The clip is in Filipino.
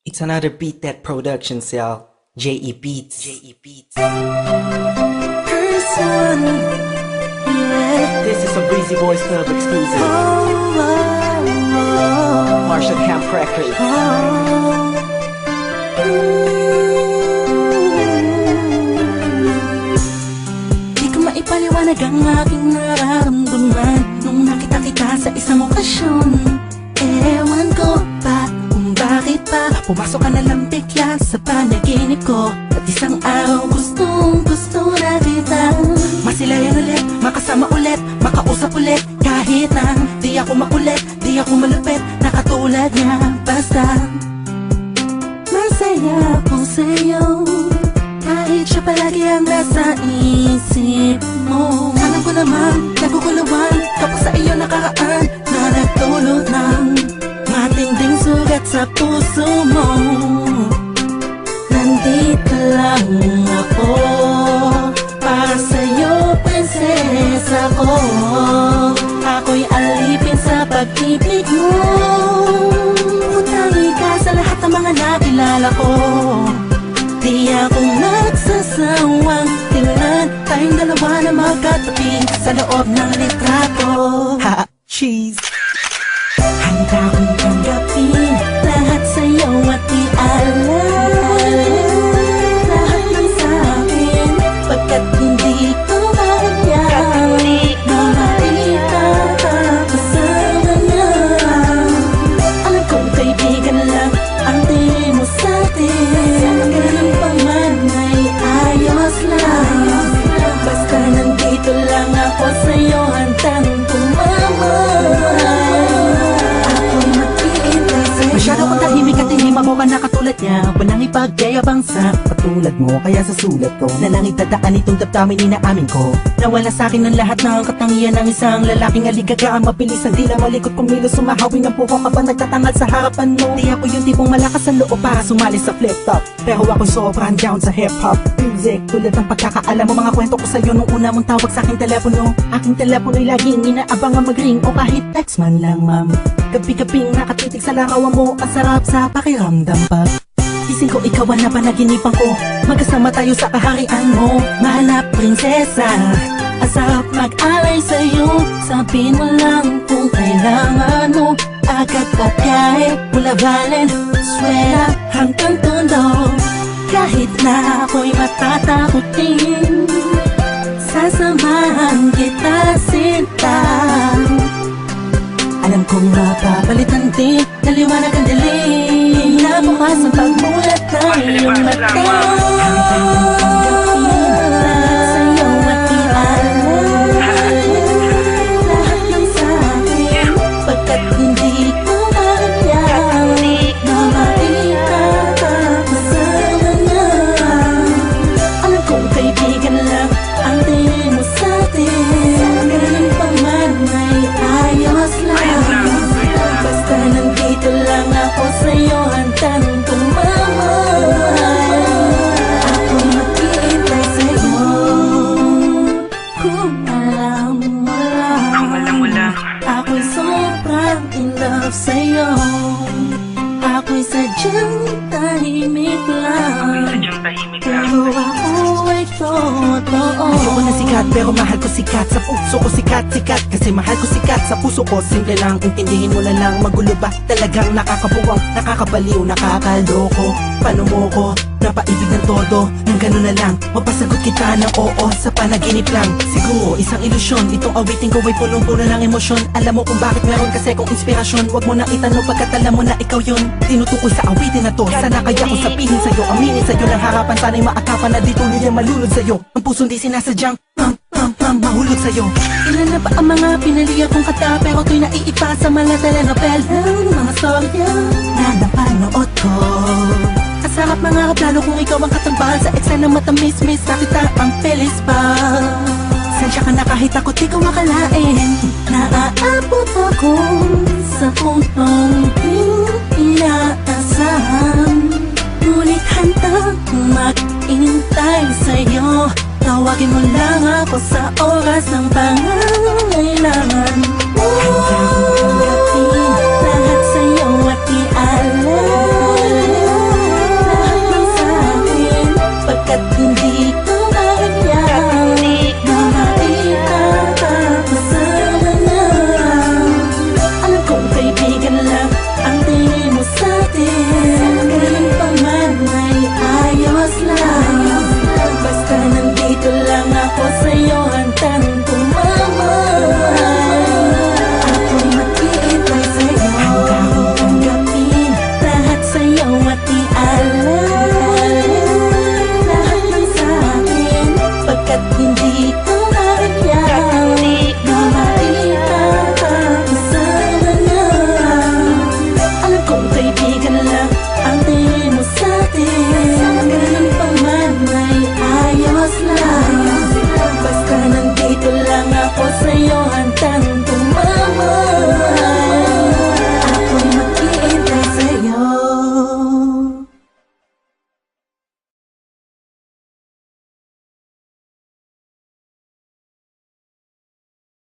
It's another Beat That Productions, y'all. J.E. Beats. Person, yeah. This is a Breezy Boys Club exclusive. Marshall Camp Records. Di ko maipaliwanag ang aking nararamdaman nung nakita kita sa isang okasyon. Ewan ko ba kung bakit pa pumasok ka na lang bigla sa panaginip ko. At isang araw gustong gusto na kita masilayan ulit, makasama ulit, makausap ulit. Kahit na di ako makulit, di ako malupit, nakatulad niya. Basta masaya ako sa'yo, kahit siya palagi ang nasa isip mo. Alam ko naman, naguguluhan kapag sa iyo nakaraan na nagtulot ng matinding sugat sa puso mo. Nandito lang ako para sa'yo, prinsesa ko. Ako'y alipin sa pag-ibig mo. Utangi ka sa lahat ng mga nakilala ko. Di ako nagsasawang tingnan tayong dalawa na magkatabi sa loob ng litrato. Ha! Cheese! Handa kong tanggapin lahat sa'yo at ialam lahat ng sa'kin, pagkat hindi ko kaya na makita ka kasama niya. Alam kong kaibigan lang ang tingin mo sa'tin, ganun pa man ay ayos lang. Basta nandito lang ako sa'yo, handang tumamay. Masyado kong tahimik at hindi mamuka na katulad niya. Walang ipagyayabang sa katulad mo, kaya sa sulat ko na lang itadaan itong damdamin inaamin ko. Nawala sa akin ang lahat ng katangian ng isang lalaking aligaga. Mabilis ang dila, malikot kumilos, sumahawin ang puko ka ba nagtatangal sa harapan mo. Di ako yung tipong malakas ang loob para sumali sa flip-top, pero ako sobrang down sa hip-hop music. Tulad ng pagkakaalam mo, mga kwento ko sa'yo nung una mong tawag sa aking telepono. Aking telepono'y laging inaabang ang mag-ring o kahit text man lang, ma'am. Gabi-gabing nakatitig sa larawan mo, ang sarap sa pakiramdam pag gising ko, ikaw ang napanaginipan ko. Magkasama tayo sa kaharian mo, mahal na prinsesa. Ang sarap mag-alay sa'yo, sabihin mo lang kung kailangan mo. Agad pa kahit mula Valenzuela hanggang Tondo. Kahit na ako'y matatakutin, sasamahan kita sinta. Alam kong mapapalitan din, naliwanag ang dilim na bukas ang pagmulat ng iyong mata. Hanggang tanggapin lahat sa'yo at ialam lahat ng sa'kin, pagkat hindi ko kaya na makita ka kasama niya. Alam kong kaibigan lang ang tingin mo sa'tin, ganun pa man ay ayos lang. Basta nandito lang ako sa'yo, handang tumamay. Ako'y maghihintay sa'yo. Kung alam mo lang, ako'y sobrang in love sa'yo. Ako'y sadyang tahimik lang, pero ako ay totoo. Ayoko na sikat pero mahal ko sikat. Sa puso ko sikat. Kasi mahal ko sikat sa puso ko. Simple lang, intindihin mo na lang. Magulo ba? Talagang nakakabuwang, nakakabaliw, nakakaloko. Paano mo ko napaibig ng todo? Nang gano'n na lang, mapasagot kita ng oo sa panaginip lang. Siguro isang ilusyon, itong awitin ko ay punong-puno ng emosyon. Alam mo kung bakit meron kasi kong inspirasyon. Huwag mo na itanong pagkat alam mo na ikaw yun. Tinutukoy sa awitin na to, sana kaya ko sabihin sa'yo, aminin sa'yo ng harapan. Sana'y maakapan na dito nila malulod sa'yo. Ang puso'y di sinasadyang mahulog sa'yo. Ilan na ba ang mga pinaliya kong kata, pero to'y naiipa sa mga telenovela, mga storya na napanood ko. Ang sarap mga kaplano kung ikaw ang katambal sa eksena matamis-mis, nakita ang pelis pa. Sensya ka na kahit ako di ko makalain, naaabot ako sa puntong di inaasahan. Ngunit handang mag-intay sa'yo, tawagin mo lang ako sa oras ng pangangailangan. Handang tanggapin lahat sa'yo at ialam ating